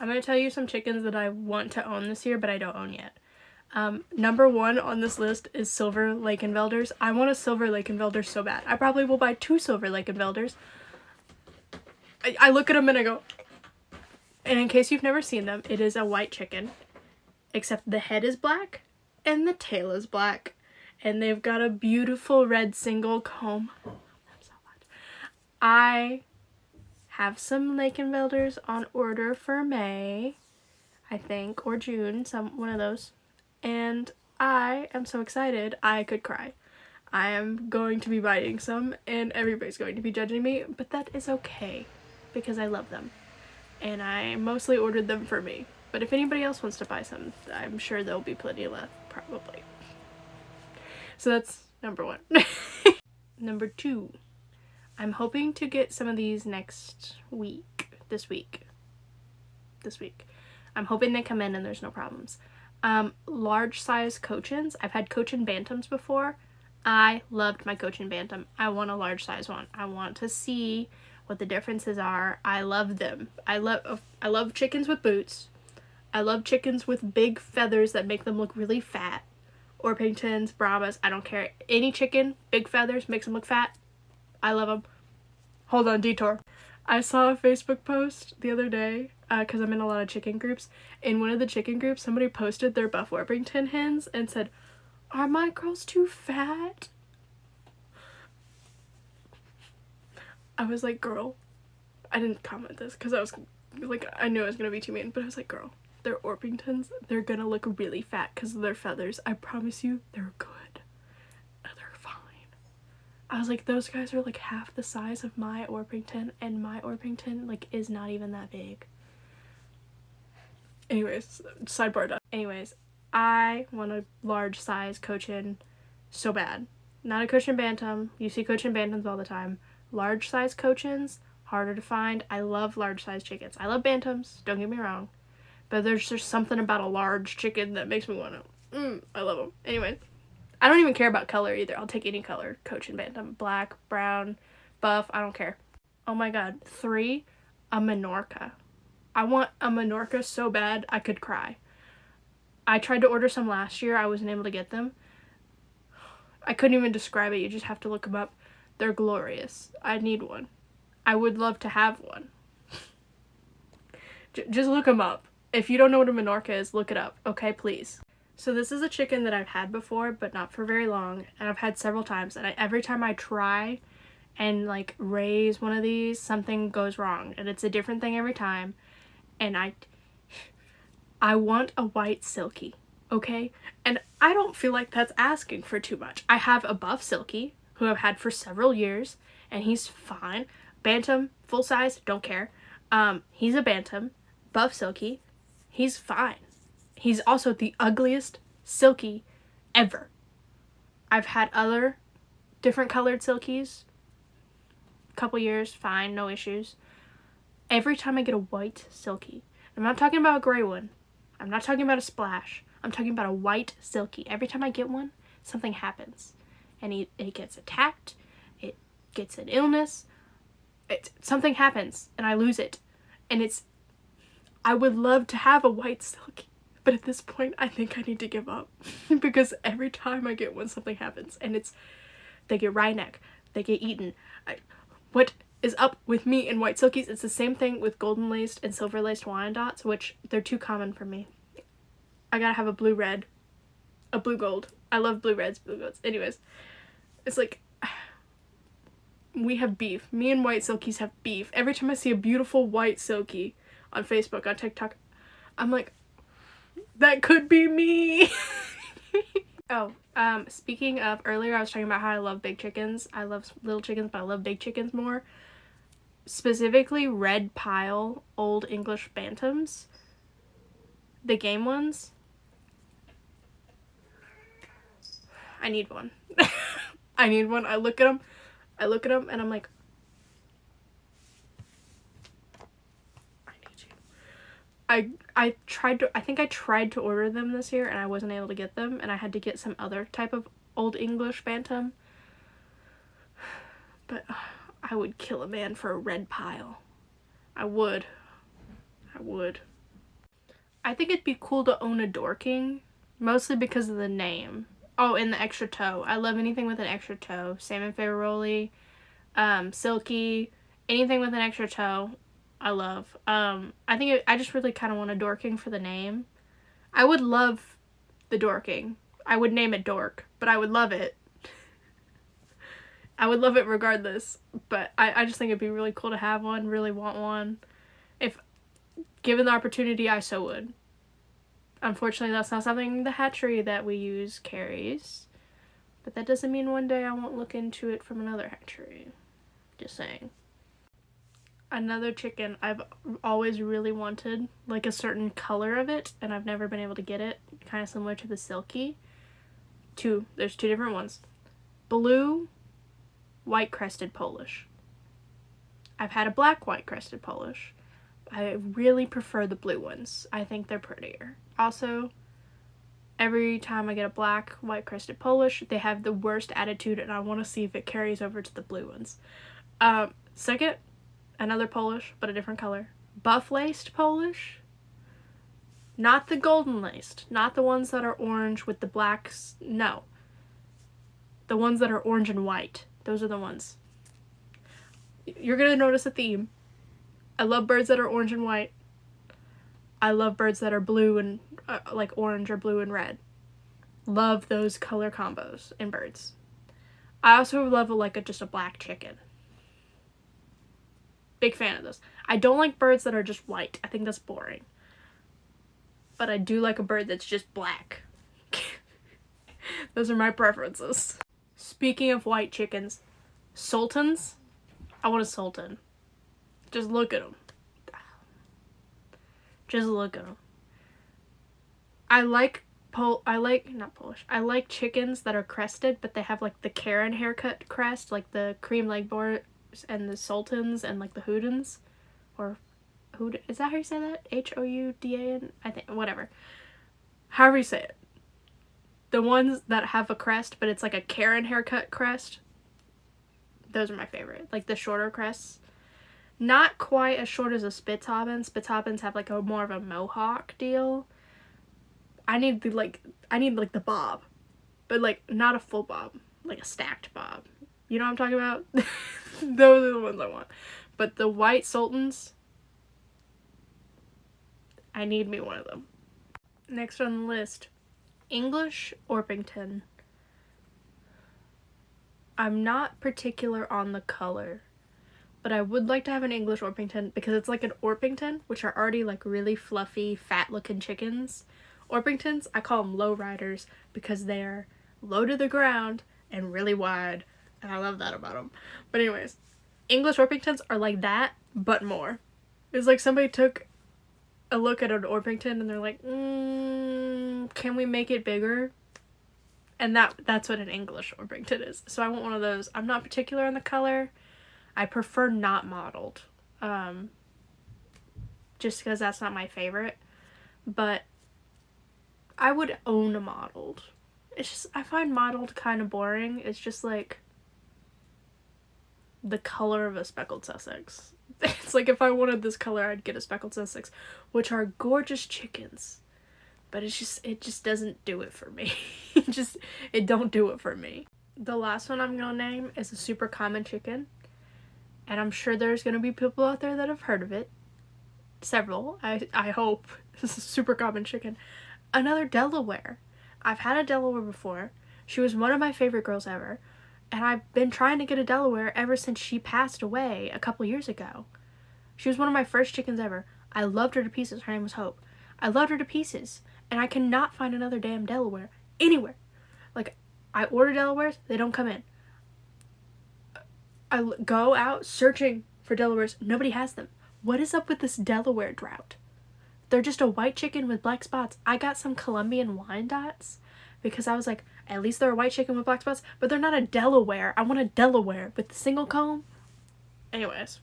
I'm going to tell you some chickens that I want to own this year, but I don't own yet. Number 1 on this list is silver Lakenvelders. I want a silver Lakenvelder so bad. I probably will buy 2 silver Lakenvelders. I look at them and I go, and in case you've never seen them, it is a white chicken, except the head is black and the tail is black, and they've got a beautiful red single comb. I love them so much. I have some Lakenvelders on order for May, I think, or June, one of those, and I am so excited I could cry. I am going to be biting some, and everybody's going to be judging me, but that is okay, because I love them. And I mostly ordered them for me. But if anybody else wants to buy some, I'm sure there'll be plenty left, probably. So that's number 1. Number 2. I'm hoping to get some of these this week. I'm hoping they come in and there's no problems. Large size Cochins. I've had Cochin Bantams before. I loved my Cochin Bantam. I want a large size one. I want to see what the differences are. I love them. I love chickens with boots. I love chickens with big feathers that make them look really fat. Orpingtons, Brahmas, I don't care. Any chicken, big feathers, makes them look fat. I love them. Hold on, detour. I saw a Facebook post the other day, because I'm in a lot of chicken groups. In one of the chicken groups, somebody posted their Buff Orpington hens and said, "Are my girls too fat?" I was like, girl, I didn't comment this because I was like, I knew I was gonna be too mean, but I was like, girl, they're Orpingtons, they're gonna look really fat because of their feathers. I promise you, they're good. They're fine. I was like, those guys are like half the size of my Orpington, and my Orpington like is not even that big. Anyways, sidebar done. Anyways, I want a large size Cochin so bad. Not a Cochin Bantam. You see Cochin Bantams all the time. Large size Cochins, harder to find. I love large size chickens. I love Bantams, don't get me wrong. But there's just something about a large chicken that makes me want to, I love them. Anyway, I don't even care about color either. I'll take any color. Cochin Bantam, black, brown, buff, I don't care. Oh my god. 3, a Minorca. I want a Minorca so bad I could cry. I tried to order some last year. I wasn't able to get them. I couldn't even describe it. You just have to look them up. They're glorious. I need one. I would love to have one. Just look them up. If you don't know what a Minorca is, look it up. Okay, please. So this is a chicken that I've had before, but not for very long. And I've had several times. And every time I try and like raise one of these, something goes wrong. And it's a different thing every time. And I want a white Silky. Okay? And I don't feel like that's asking for too much. I have a buff Silky, who I've had for several years, and he's fine. Bantam, full size, don't care. He's a Bantam, buff Silky, he's fine. He's also the ugliest Silky ever. I've had other different colored Silkies, couple years, fine, no issues. Every time I get a white Silky, I'm not talking about a gray one, I'm not talking about a splash, I'm talking about a white Silky. Every time I get one, something happens. And it gets attacked, it gets an illness, something happens, and I lose it. And I would love to have a white Silky, but at this point, I think I need to give up. Because every time I get one, something happens. And they get wry neck, they get eaten. What is up with me and white Silkies? It's the same thing with golden laced and silver laced Wyandottes, which they're too common for me. I gotta have a blue red, a blue gold. I love blue reds, blue golds. Anyways, it's like, we have beef. Me and white Silkies have beef. Every time I see a beautiful white Silky on Facebook, on TikTok, I'm like, that could be me. Oh, speaking of, earlier I was talking about how I love big chickens. I love little chickens, but I love big chickens more. Specifically red pile Old English Bantams. The game ones. I need one. I need one. I look at them and I'm like, I need you. I think I tried to order them this year and I wasn't able to get them, and I had to get some other type of Old English Bantam. But I would kill a man for a red pile. I would. I think it'd be cool to own a Dorking, mostly because of the name. Oh, and the extra toe. I love anything with an extra toe. Salmon Farraroli, Silky, anything with an extra toe, I love. I just really kind of want a Dorking for the name. I would love the Dorking. I would name it Dork, but I would love it. I would love it regardless, but I just think it'd be really cool to have one, really want one. If given the opportunity, I so would. Unfortunately, that's not something the hatchery that we use carries, but that doesn't mean one day I won't look into it from another hatchery. Just saying. Another chicken I've always really wanted, like a certain color of it, and I've never been able to get it, kind of similar to the Silky. There's two different ones. Blue white-crested Polish. I've had a black white-crested Polish. I really prefer the blue ones. I think they're prettier. Also, every time I get a black white-crested Polish, they have the worst attitude, and I want to see if it carries over to the blue ones. Second, another Polish, but a different color. Buff-laced Polish. Not the golden-laced. Not the ones that are orange with the blacks. No. The ones that are orange and white. Those are the ones. You're going to notice a theme. I love birds that are orange and white. I love birds that are blue and like orange or blue and red. Love those color combos in birds. I also love just a black chicken. Big fan of those. I don't like birds that are just white. I think that's boring. But I do like a bird that's just black. Those are my preferences. Speaking of white chickens, sultans. I want a sultan. Just look at them. Just look at them. I like chickens that are crested, but they have like the Karen haircut crest, like the cream Leghorns and the sultans and like the Houdans, or is that how you say that? Houdan? I think, whatever. However you say it. The ones that have a crest, but it's like a Karen haircut crest. Those are my favorite. Like the shorter crests. Not quite as short as a Spitzhauben. Spitzhaubens have like a more of a mohawk deal. I need the bob. But like not a full bob. Like a stacked bob. You know what I'm talking about? Those are the ones I want. But the white sultans, I need me one of them. Next on the list, English Orpington. I'm not particular on the color, but I would like to have an English Orpington because it's like an Orpington, which are already like really fluffy, fat looking chickens. Orpingtons, I call them low riders because they are low to the ground and really wide, and I love that about them. But anyways, English Orpingtons are like that, but more. It's like somebody took a look at an Orpington and they're like, can we make it bigger? And that's what an English Orpington is. So I want one of those. I'm not particular on the color. I prefer not mottled. Just because that's not my favorite. But I would own a mottled. It's just, I find mottled kind of boring. It's just like the color of a speckled Sussex. It's like if I wanted this color, I'd get a speckled Sussex, which are gorgeous chickens. But it just doesn't do it for me. It don't do it for me. The last one I'm gonna name is a super common chicken. And I'm sure there's gonna be people out there that have heard of it. Several, I hope. This is a super common chicken. Another Delaware. I've had a Delaware before. She was one of my favorite girls ever. And I've been trying to get a Delaware ever since she passed away a couple years ago. She was one of my first chickens ever. I loved her to pieces. Her name was Hope. I loved her to pieces. And I cannot find another damn Delaware anywhere. Like, I order Delawares, they don't come in. I go out searching for Delawares, nobody has them. What is up with this Delaware drought? They're just a white chicken with black spots. I got some Colombian Wyandottes because I was like, at least they're a white chicken with black spots, but they're not a Delaware. I want a Delaware with the single comb. Anyways.